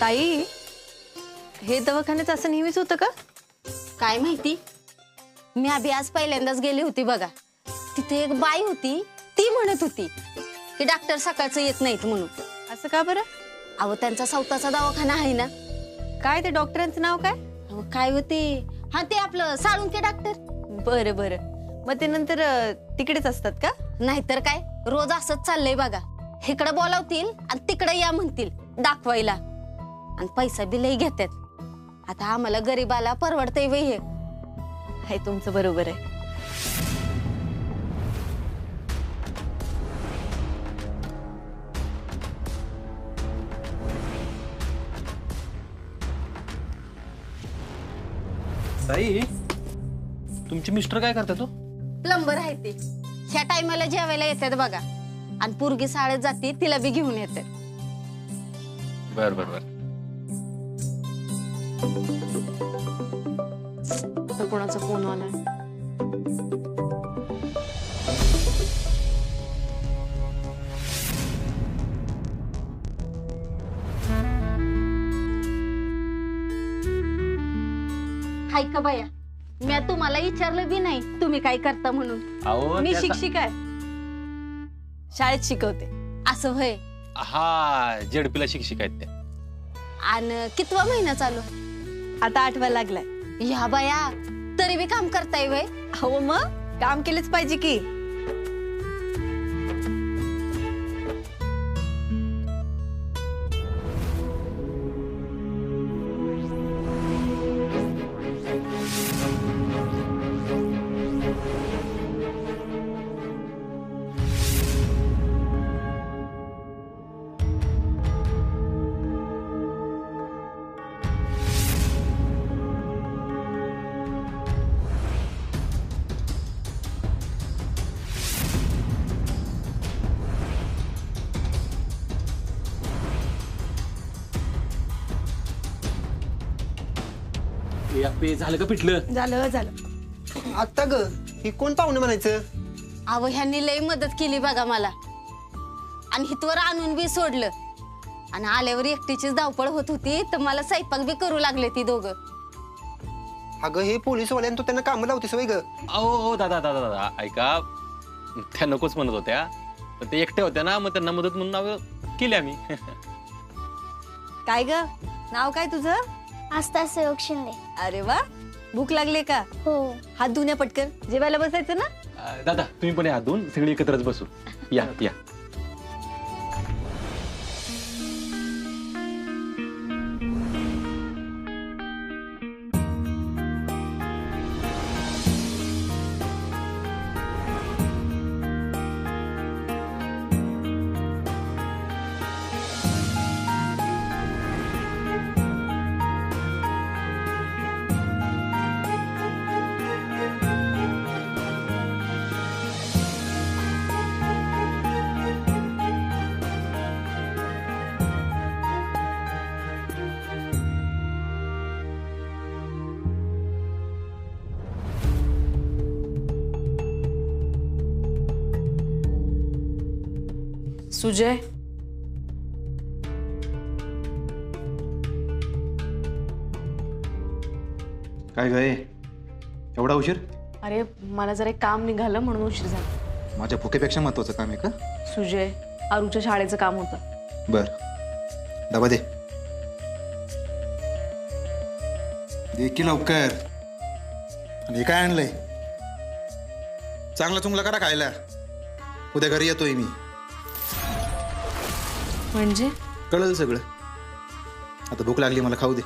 ताई, हे दवाखान्यात असं नेहमीच होतं का? काय माहिती, मी अभि आज पहिल्यांदाच गेली होती बघा. तिथे एक बाई होती, ती म्हणत होती की डॉक्टर सकाळचं येत नाहीत म्हणून. असं का बरं? अहो त्यांचा स्वतःचा दवाखाना आहे ना. काय ते डॉक्टरांचं नाव काय? अहो, काय होते, हा ते आपलं साळुंके डॉक्टर. बरं बरं. मग ते नंतर तिकडेच असतात का? नाहीतर काय, रोज असंच चाललंय बघा. इकडे बोलावतील आणि तिकडे या म्हणतील दाखवायला, आणि पैसा बी लई घेतात. आता आम्हाला गरीबाला परवडतंय वय हे. हे तुमचं बरोबर आहे. ताई, तुमचे मिस्टर काय करतात तो? प्लंबर आहे ते. ह्या टायमाला जेवायला येतात बघा, आणि पोरगी शाळेत जाते, तिला बी घेऊन येतात. बर बर बर. आता कोणाचा फोन आलाय? हाय का बाया, मी तुम्हाला विचारलं बी नाही तुम्ही काय करता म्हणून. अहो, मी त्याचा- शिक्षिका आहे, शाळेत शिकवते. असं होय. हा, जेडपीला शिक्षिका आहेत त्या. आणि कितवा महिना चालू? आता 8वा लागलाय. ह्या बाया तरी बी काम करताय वय. हो, मग काम केलंच पाहिजे की. झालं का पिठलं? झालं झालं. आता ग ही कोण पाहुणे म्हणायचं? अहो ह्यांनी लई मदत केली बघा मला, आणि हितवर आणून बी सोडलं. आणि आल्यावर एकटीचीच धावपळ होत होती, तर मला स्वयंपाक बी करू लागले ती दोघं. अगं हे पोलीसवाल्यानं तो त्यांना कामं लावतीस वय ग. अहो दादा दादा दादा, ऐका, त्या नकोच म्हणत होत्या, पण ते एकट्या होत्या ना, मग त्यांना मदत म्हणून नाव केली आम्ही. काय ग, नाव काय तुझं? आस्था सहयोग शिंदे. अरे वा, भूक लागले का? हो. हात धुण्या पटकन, जेवायला बसायचं ना. दादा तुम्ही पण या दोन, सगळे एकत्रच बसू. या या. सुजय, काय गए एवढा उशीर? अरे मला जरा एक काम निघालं म्हणून उशीर झाला. माझ्या भुकेपेक्षा महत्वाचं काम आहे का? सुजय, आरूच्या शाळेचं काम होतं. बर, डबा दे. दे की लवकर. आणि हे काय आणलंय? चांगला चुंगला करा खायला, उद्या घरी येतोय मी. म्हणजे कळलं सगळं. आता भूक लागली, मला खाऊ दे.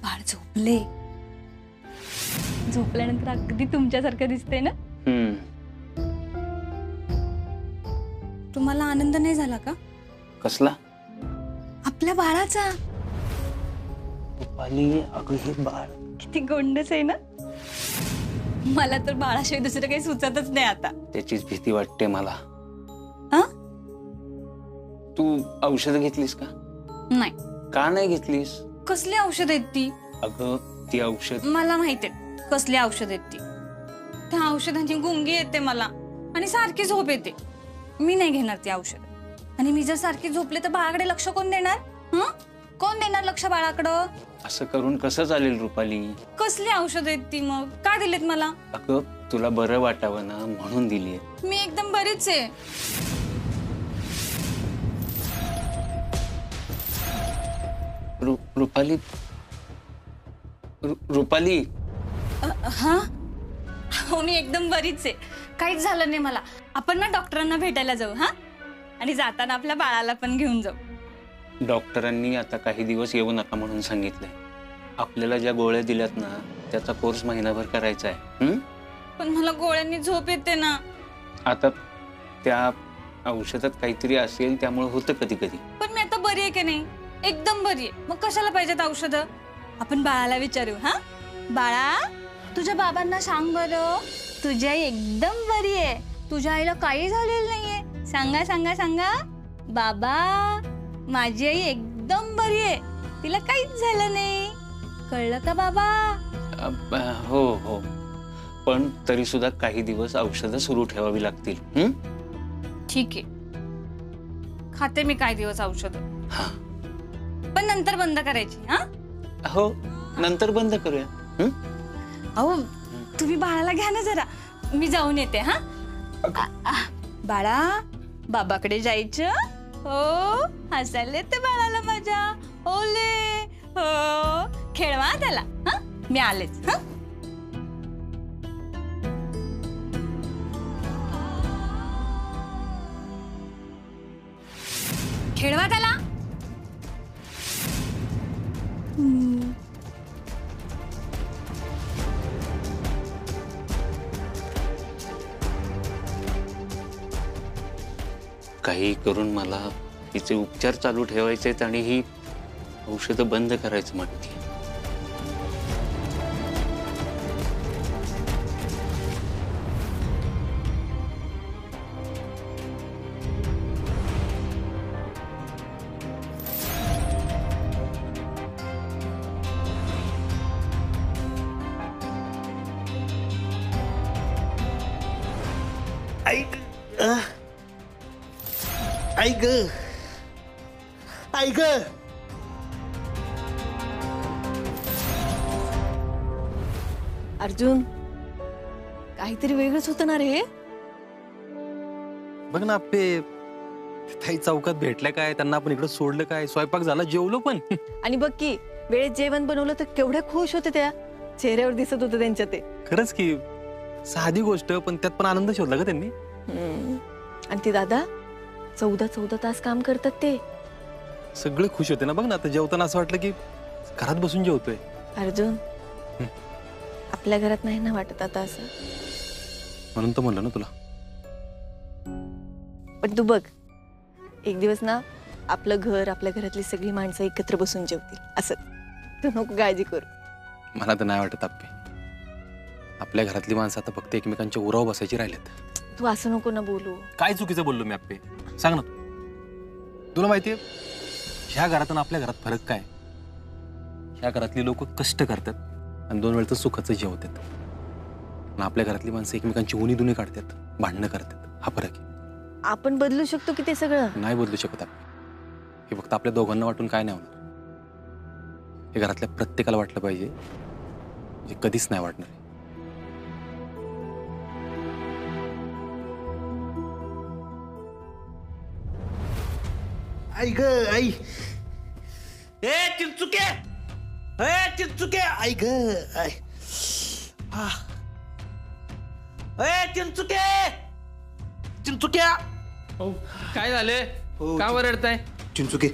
बाळ झोपले. झोपल्यानंतर अगदी तुमच्यासारखं दिसते ना. तुम्हाला आनंद नाही झाला का? कसला? आपल्या बाळाचा. रुपाली अगं हे बाळ किती गोंडच आहे ना. मला तर बाळाशिवाय दुसरं काही सुचतच नाही आता. त्याचीच भीती वाटते मला. हा? तू औषध घेतलीस का? नाही. का नाही घेतलीस? कसली औषध आहेत ती? अगं ती औषध मला माहितीये कसली औषध आहेत ती. त्या औषधांची गुंगी येते मला आणि सारखी झोप येते. मी नाही घेणार ती औषध. आणि मी जर सारखी झोपले तर बाळाकडे लक्ष कोण देणार? कोण देणार लक्ष बाळाकडं? असं करून कसं चालेल रुपाली? कसली औषध आहेत ती मग? का दिलेत मला? अगं तुला बरं वाटावं ना म्हणून दिली. मी एकदम बरीच आहे. रुपाली रुपाली हा हो मी एकदम बरीच आहे. काहीच झालं नाही मला. आपण ना डॉक्टरांना भेटायला जाऊ. हा आणि जाताना आपल्या बाळाला पण घेऊन जाऊ. डॉक्टरांनी आता काही दिवस येऊ नका म्हणून सांगितलंय. आपल्याला ज्या गोळ्या दिल्यात ना त्याचा कोर्स महिनाभर करायचा आहे. पण मला गोळ्यांनी झोप येते ना. आता त्या औषधात काहीतरी असेल त्यामुळे होतं कधी कधी. पण मी आता बरी आहे की नाही? एकदम बरी आहे. मग कशाला पाहिजेत औषधं? आपण बाळाला विचारू. हा बाळा तुझ्या बाबांना सांग बरं तुझी आई एकदम बरी आहे. तुझ्या आईला काही झालेलं नाहीये. सांगा सांगा सांगा. बाबा माझी आई एकदम बरी आहे. तिला काहीच झालं नाही. कळलं का बाबा? हो हो पण तरी सुद्धा काही दिवस औषधं सुरू ठेवावी लागतील. ठीक आहे. खाते मी काही दिवस औषधं. हा पण नंतर बंद करायची. हा हो नंतर बंद करूया. अहो तुम्ही बाळाला घ्या ना जरा. मी जाऊन येते. हा बाळा बाबाकडे जायचं. हो हसायला येते बाळाला माझ्या. ओले हो खेळवा त्याला. हा मी आलेच. हा खेळवा त्याला. काही करून मला तिचे उपचार चालू ठेवायचे आणि ही औषधं बंद करायचं म्हणते. ऐक ऐक ऐक अर्जुन काहीतरी वेगळंच होतं ना रे. बघ ना आपे काही चौकात भेटल्या काय, त्यांना आपण इकडे सोडलं काय, स्वयंपाक झाला, जेवलो पण. आणि बघ की वेळेत जेवण बनवलं तर केवढ्या खुश होते. त्या चेहऱ्यावर दिसत होतं त्यांच्या ते. खरंच की साधी गोष्ट पण त्यात पण आनंद शोधला का त्यांनी. आणि ती दादा 14 तास काम करतात ते. सगळे खुश होते ना. बघ ना आता जेवताना असं वाटलं की घरात बसून जेवतोय. अर्जुन आपल्या घरात नाही ना वाटत आता असं. म्हणून तर म्हणलं ना तुला. पण तू बघ एक दिवस ना आपलं घर आपल्या घरातली सगळी माणसं एकत्र बसून जेवतील असं. तू नको काळजी करू. मला तर नाही वाटत आप्पे. आपल्या घरातली माणसं आता फक्त एकमेकांच्या उरावर बसायची राहिलेत. तू असं नको ना बोलू. काय चुकीचं बोललो मी आप्पे? सांग ना. तुला माहितीये ह्या घरात आणि आपल्या घरात फरक काय? ह्या घरातली लोक कष्ट करतात आणि 2 वेळचं सुखाचं जेवतात. आणि आपल्या घरातली माणसं एकमेकांची उणी दुनी काढतात, भांडणं करतात. हा फरक आहे. आपण बदलू शकतो की ते सगळं. नाही बदलू शकत आपण. हे फक्त आपल्या दोघांना वाटून काय नाही होणार. हे घरातल्या प्रत्येकाला वाटलं पाहिजे. जे कधीच नाही वाटणार. आई ग आई. ए चिंचुके चिंचुके आई ग आई. चिंचुके चिंचुक्या. काय झाले? हो, का वरडताय? चिंचुके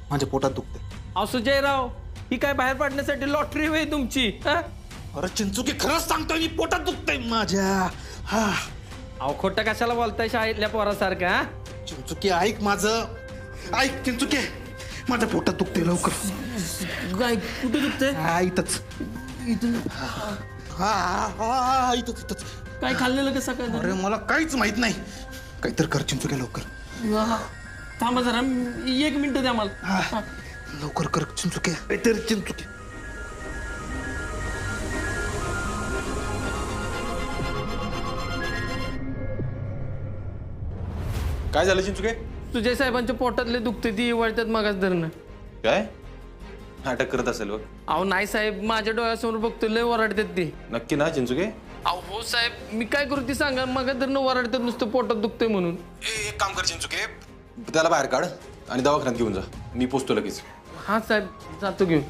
माझ्या पोटात दुखते. अहो सुजयराव ही काय बाहेर पडण्यासाठी लॉटरी होई तुमची? हा? अरे चिंचुके खरंच सांगतोय मी पोटात दुखतंय माझ्या. हा अहो खोटं कशाला बोलताय शाळेतल्या पोरासारखं? हा? चिंचुके ऐक माझं. ऐक चिंचुके माझ्या पोटात दुखते लवकर. काय कुठे दुखतंय? हा इथंच. इथून हा हा इथंच इथंच. काय खाल्लेलं का सकाळ? अरे मला काहीच माहित नाही. काहीतरी कर चिंचुके लवकर. थांबा जरा 1 मिनिट द्या मला. हा लवकर कर चिंचुके. काहीतरी चिंचुके. काय झालं चिंचुके? सुजय साहेबांच्या पोटातले दुखते ती वळतात मागास धरणं. काय नाटक करत असेल बघ. अहो नाही साहेब, माझ्या डोळ्यासमोर बघतो लय वराडतात ते. नक्की ना चिंचुके? अहो हो साहेब, मी काय करू ती सांगा. मागास धरणं वराडतात नुसतं पोटात दुखतंय म्हणून. एक काम कर चिंचुके, त्याला बाहेर काढ आणि दवाखान्यात घेऊन जा. मी पोचतो लगेच. हा साहेब, जातो घेऊन.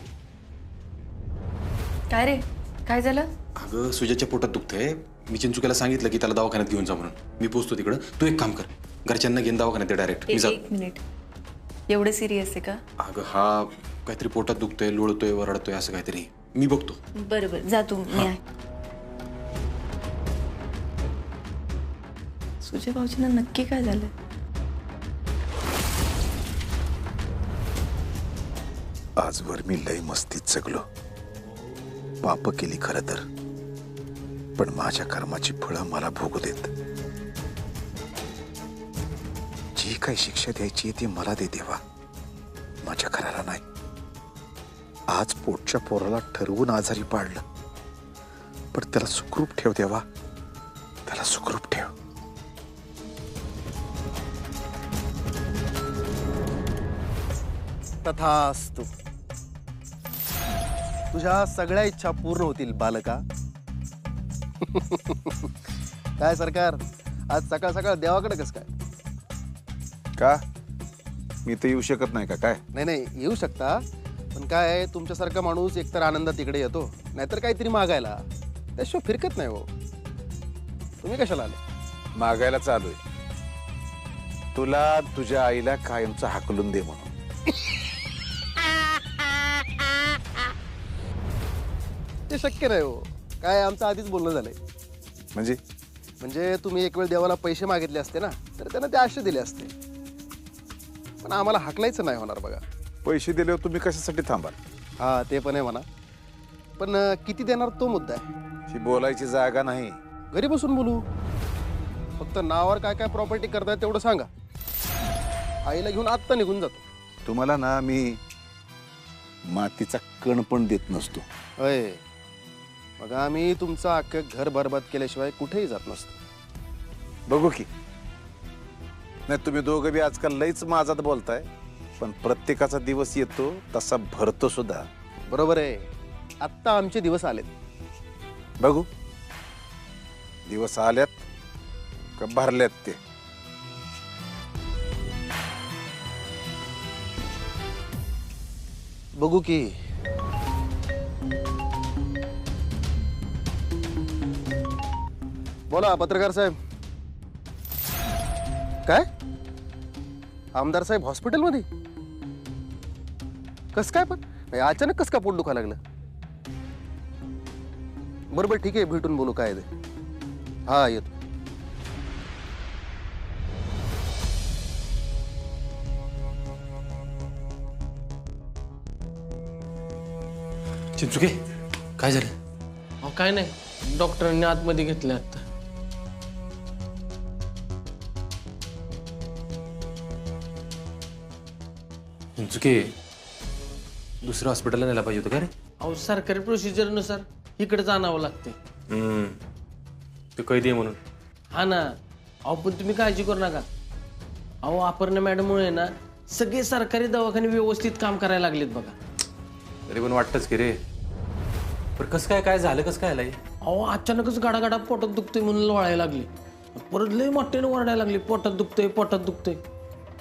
काय रे, काय झालं? अगं सुजयच्या पोटात दुखतंय. मी चिंचुकेला सांगितलं की त्याला दवाखान्यात घेऊन जा म्हणून. मी पोचतो तिकडं. तू एक काम कर, घरच्यांना घेऊन दवाखान्यात डायरेक्ट. मी एक मिनिट, एवढे सिरियस आहे का? अगं हा काहीतरी पोटात दुखतोय, लोळतोय, वरडतोय असं काहीतरी. मी बघतो. बरोबर, जा तू, मी आहे. सुजय भाऊजींना नक्की काय झालं? आजवर मी लय मस्तीत जगलो. पाप केली खरं तर, पण माझ्या कर्माची फळं मला भोगू देत. जी काही शिक्षा द्यायची ती मला दे देवा, माझ्या घराला नाही. आज पोटच्या पोराला ठरवून आजारी पाडलं, पण त्याला सुखरूप ठेव देवा, त्याला सुखरूप ठेव. तथास्तु. तुझ्या सगळ्या इच्छा पूर्ण होतील बालका. काय सरकार, आज सकाळ सकाळ देवाकडे कस काय? का मी तर येऊ शकत नाही का? काय नाही नाही, येऊ शकता, पण काय आहे, तुमच्यासारखा माणूस एकतर आनंदात तिकडे येतो, नाहीतर काहीतरी मागायला. त्याशिवाय फिरकत नाही हो. तुम्ही कशाला आले? मागायला चालू आहे. तुला तुझ्या आईला कायमचा हाकलून दे म्हणून. ते शक्य नाही हो. काय आमचं आधीच बोलणं झालंय. म्हणजे तुम्ही एक वेळ देवाला पैसे मागितले असते ना, तर त्यानं ते आश्रय दिले असते. पण आम्हाला हाकलायचं नाही होणार बघा. पैसे दिल्यावर तुम्ही कशासाठी थांबाल? हा ते पण आहे म्हणा, पण किती देणार तो मुद्दा आहे. ही बोलायची जागा नाही. घरी बसून बोलू. फक्त नावावर काय काय प्रॉपर्टी करताय तेवढं सांगा. आईला घेऊन आत्ता निघून जातो. तुम्हाला ना मी मातीचा कण पण देत नसतो. अय, मग आम्ही तुमचं अख्खं घर बरबाद केल्याशिवाय कुठेही जात नसतो. बघू की. नाही तुम्ही दोघं बी आजकाल लईच माझात बोलताय, पण प्रत्येकाचा दिवस येतो तसा भरतो सुद्धा. बरोबर आहे. आत्ता आमचे दिवस आलेत. बघू दिवस आल्यात का भरल्यात ते. बघू की. बोला पत्रकार साहेब. काय, आमदार साहेब हॉस्पिटलमध्ये? कस काय पण अचानक कस का पोट दुखा लागलं? बरोबर ठीक आहे, भेटून बोलू. काय ते? हा येतो. चिंचुके काय झालं? अहो काय नाही, डॉक्टरांनी आतमध्ये घेतलं आता. चिंचुके दुसऱ्या हॉस्पिटलला नेला पाहिजे होतं का रे? अहो सरकारी प्रोसिजरनुसार इकडे जाणावं लागते. ते कैदी आहे म्हणून. हा ना. अहो पण तुम्ही काळजी करू नका. अहो अपर्णा मॅडममुळे ना सगळे सरकारी दवाखाने व्यवस्थित काम करायला लागलेत बघा. तरी पण वाटतंच की रे. पण कसं काय झालं, कसं काय आलंय? अहो अचानकच गाडा पोटात दुखतोय म्हणून लोळायला लागले. परत लय मोठ्याने ओरडायला लागले, पोटात दुखतंय पोटात दुखतंय.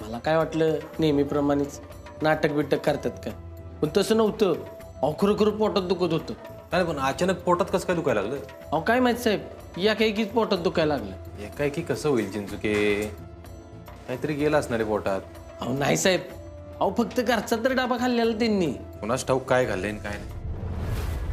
मला काय वाटलं नेहमीप्रमाणेच नाटक बिटक करतात काय, पण तसं नव्हतं. अहो खरोखर पोटात दुखत होतं. काय पण अचानक पोटात कसं काय दुखायला लागलं? अहो काय माहित साहेब, या काहीकीच पोटात दुखायला लागलं. एकाएकी कसं होईल चिंचुके? काहीतरी गेलं असणार आहे पोटात. अहो नाही साहेब, अहो फक्त घरचा तर डाबा खाल्लेला त्यांनी. कुणाच ठाऊक काय घाललंय आणि काय नाही.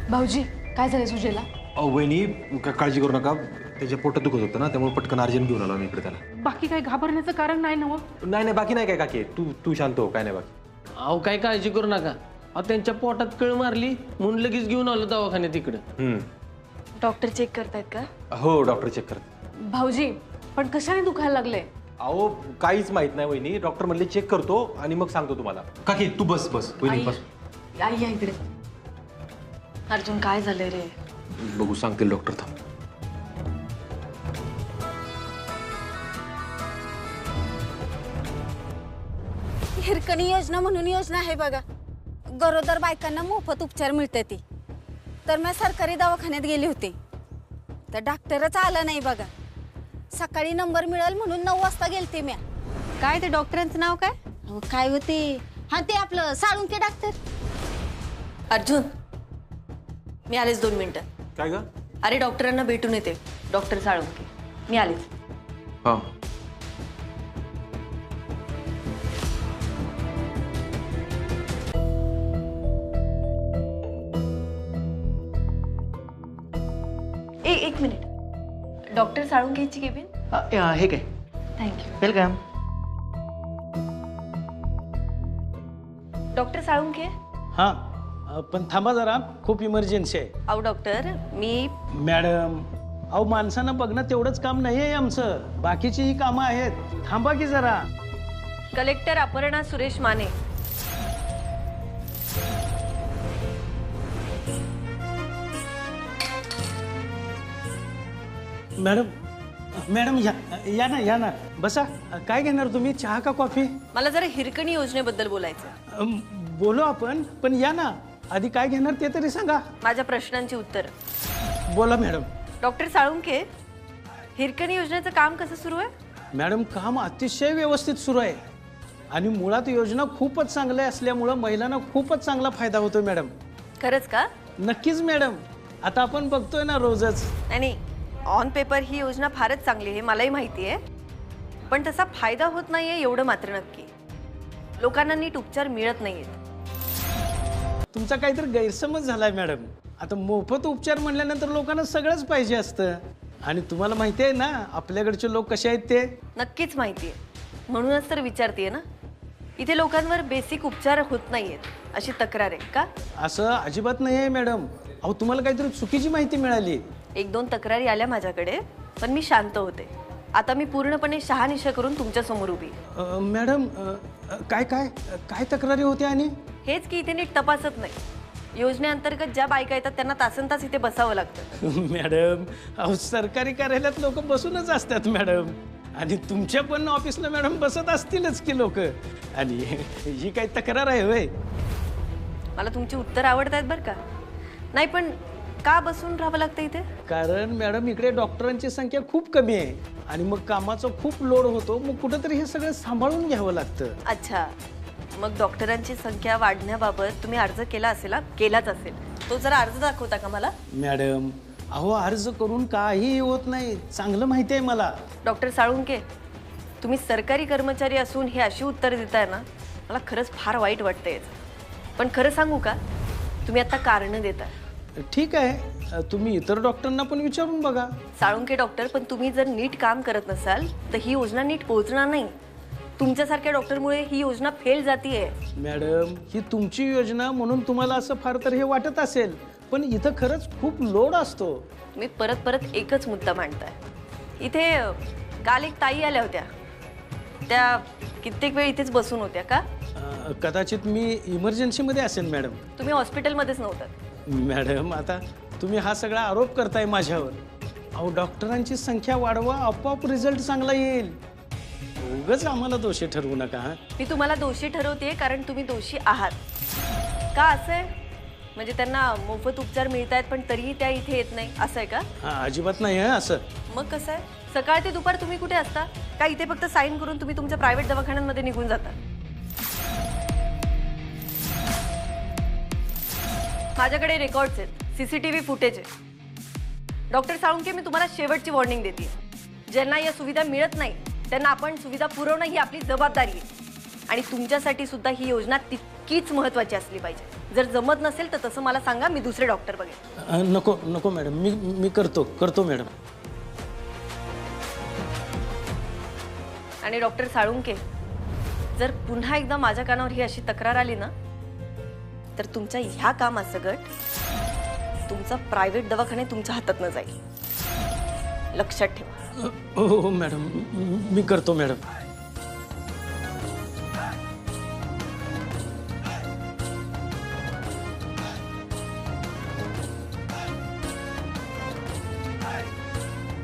भाऊजी काय झालं सुजयला? अहो वहिनी काळजी करू नका. त्याच्या पोटात दुखत होतं ना, त्यामुळे पटकन अर्जंट घेऊन आलो मी इकडे त्याला. बाकी काही घाबरण्याचं कारण नाही ना? नाही बाकी नाही काय काकी. तू शांत हो, काय नाही बाकी. अहो काय काळजी करू नका. अहो त्यांच्या पोटात कळ मारली म्हणून लगेच घेऊन आलो दवाखान्यात तिकडं. डॉक्टर चेक करतायत का? हो डॉक्टर चेक करत. भाऊजी पण कशाने दुखायला लागले? अहो काहीच माहित नाही वहिनी. डॉक्टर म्हणले चेक करतो आणि मग सांगतो तुम्हाला. काकी तू बस बस वहिनी बस. आई या इकडे. अर्जुन काय झालंय रे? बघू सांगतील डॉक्टर. थांब. हिरकणी योजना म्हणून योजना आहे बघा. गरोदर बायकांना मोफत उपचार मिळते ती. तर मी सरकारी दवाखान्यात गेली होती तर डॉक्टरच आला नाही बघा. सकाळी नंबर मिळेल म्हणून 9 वाजता गेलते मी. काय ते डॉक्टरांचं नाव काय? अहो, काय होते हा ते आपलं साळुंके डॉक्टर. अर्जुन मी आलेच 2 मिनिटं. काय ग? अरे डॉक्टरांना भेटून येते. डॉक्टर साळुंके मी आलेच. हा. एक मिनिट. Doctor साळुंकेची cabin. हे काय थँक्यू. वेलकम. डॉक्टर साळुंके. हां पण थांबा जरा, खूप इमर्जन्सी आहे. अहो डॉक्टर मी मॅडम अहो माणसानं बघणं तेवढंच काम नाही आहे आमचं. बाकीचीही कामं आहेत. थांबा की जरा. Collector Aparna Suresh Mane. Madam madam या ना बसा. काय घेणार तुम्ही, चहा का कॉफी? मला जरा हिरकणी योजनेबद्दल बोलायचं. बोलो आपण, पण या ना. आधी काय घेणार ते तरी सांगा. माझ्या प्रश्नांची उत्तर. बोला मॅडम. डॉक्टर साळुंके हिरकणी योजनेचं काम कसं सुरू आहे? मॅडम काम अतिशय व्यवस्थित सुरू आहे आणि मुळात योजना खूपच चांगल्या असल्यामुळं महिलांना खूपच चांगला फायदा होतो मॅडम. खरंच का? नक्कीच मॅडम. आता आपण बघतोय ना रोजच. आणि ऑन पेपर ही योजना फारच चांगली आहे, मलाही माहिती आहे. पण तसा फायदा होत नाहीये एवढं मात्र नक्की. लोकांना नीट उपचार मिळत नाहीयेत. तुमचा काहीतरी गैरसमज झालाय मॅडम. आता मोफत उपचार म्हणल्यानंतर लोकांना सगळंच पाहिजे असतं. आणि तुम्हाला माहिती आहे ना आपल्याकडचे लोक कसे आहेत ते. नक्कीच माहिती आहे, म्हणूनच तर विचारतेय ना. इथे लोकांवर बेसिक उपचार होत नाहीयेत अशी तक्रार आहे का? असं अजिबात नाही आहे मॅडम. अहो तुम्हाला काहीतरी चुकीची माहिती मिळाली. 1-2 तक्रारी आल्या माझ्याकडे, पण मी शांत होते. आता मी पूर्णपणे शहानिशा करून तुमच्या समोर उभी आहे. मॅडम काय काय काय तक्रारी होत्या? आणि हेच की इथे नीट तपासत नाही. योजनेअंतर्गत ज्या बायका येतात त्यांना तासनतास इथे बसावं लागतं. मॅडम अहो सरकारी कार्यालयात लोक बसूनच असतात मॅडम. आणि तुमच्या पण ऑफिसला मॅडम बसत असतीलच की लोक. आणि ही काही तक्रार आहे होय? मला तुमची उत्तर आवडत आहेत बरं का. नाही पण का बसून राहावं लागतं इथे? कारण मॅडम इकडे डॉक्टरांची संख्या खूप कमी आहे आणि मग कामाचा खूप लोड होतो. मग कुठंतरी हे सगळं सांभाळून घ्यावं लागतं. अच्छा, मग डॉक्टरांची संख्या वाढण्याबाबत तुम्ही अर्ज केला असेल? केलाच असेल. तो जरा अर्ज दाखवता का मला? मॅडम अहो अर्ज करून काही होत नाही, चांगलं माहिती आहे मला. डॉक्टर साळुंके तुम्ही सरकारी कर्मचारी असून हे अशी उत्तर देताय ना, मला खरंच फार वाईट वाटतंय. पण खरं सांगू का, तुम्ही आता कारणं देताय. ठीक आहे, तुम्ही इतर डॉक्टरांना पण विचारून बघा. साळुंके डॉक्टर, पण तुम्ही जर नीट काम करत नसाल तर ही योजना नीट पोहोचणार नाही. तुमच्यासारख्या डॉक्टरमुळे ही योजना फेल जातीये. मॅडम ही तुमची योजना म्हणून तुम्हाला असं फार तर हे वाटत असेल, पण इथं खरंच खूप लोड असतो. मी परत परत एकच मुद्दा मांडताय. इथे काल एक ताई आल्या होत्या, त्या कित्येक वेळ इथेच बसून होत्या का? कदाचित मी इमर्जन्सीमध्ये असेल मॅडम. तुम्ही हॉस्पिटलमध्येच नव्हतात. मॅडम आता तुम्ही हा सगळा आरोप करताय माझ्यावर. अहो डॉक्टरांची संख्या वाढवा, आपोआप रिझल्ट चांगला येईल. उगाच आम्हाला दोषी ठरवू नका. मी तुम्हाला दोषी ठरवतेय कारण तुम्ही दोषी आहात. का असं आहे? म्हणजे त्यांना मोफत उपचार मिळत आहेत पण तरीही त्या इथे येत नाही असं आहे का? अजिबात नाही आहे असं. मग कसं आहे? सकाळ ते दुपार तुम्ही कुठे असता का? इथे फक्त साईन करून तुम्ही तुमच्या प्रायव्हेट दवाखान्यांमध्ये निघून जाता. माझ्याकडे रेकॉर्ड्स आहेत, CCTV फुटेज आहे. डॉक्टर साळुंके मी तुम्हाला शेवटची वॉर्निंग देते. ज्यांना या सुविधा मिळत नाही त्यांना आपण सुविधा पुरवणं ही आपली जबाबदारी आहे. आणि तुमच्यासाठी सुद्धा ही योजना तितकीच महत्त्वाची असली पाहिजे. जर जमत नसेल तर तसं मला सांगा, मी दुसरे डॉक्टर बघेन. नको नको मॅडम, मी करतो मॅडम. आणि डॉक्टर साळुंके जर पुन्हा एकदा माझ्या कानावर ही अशी तक्रार आली ना तर तुमच्या ह्या कामासकट तुमचा प्रायव्हेट दवाखाने तुमच्या हातातनं जाईल. लक्षात ठेवा. हो मॅडम, मी करतो मॅडम.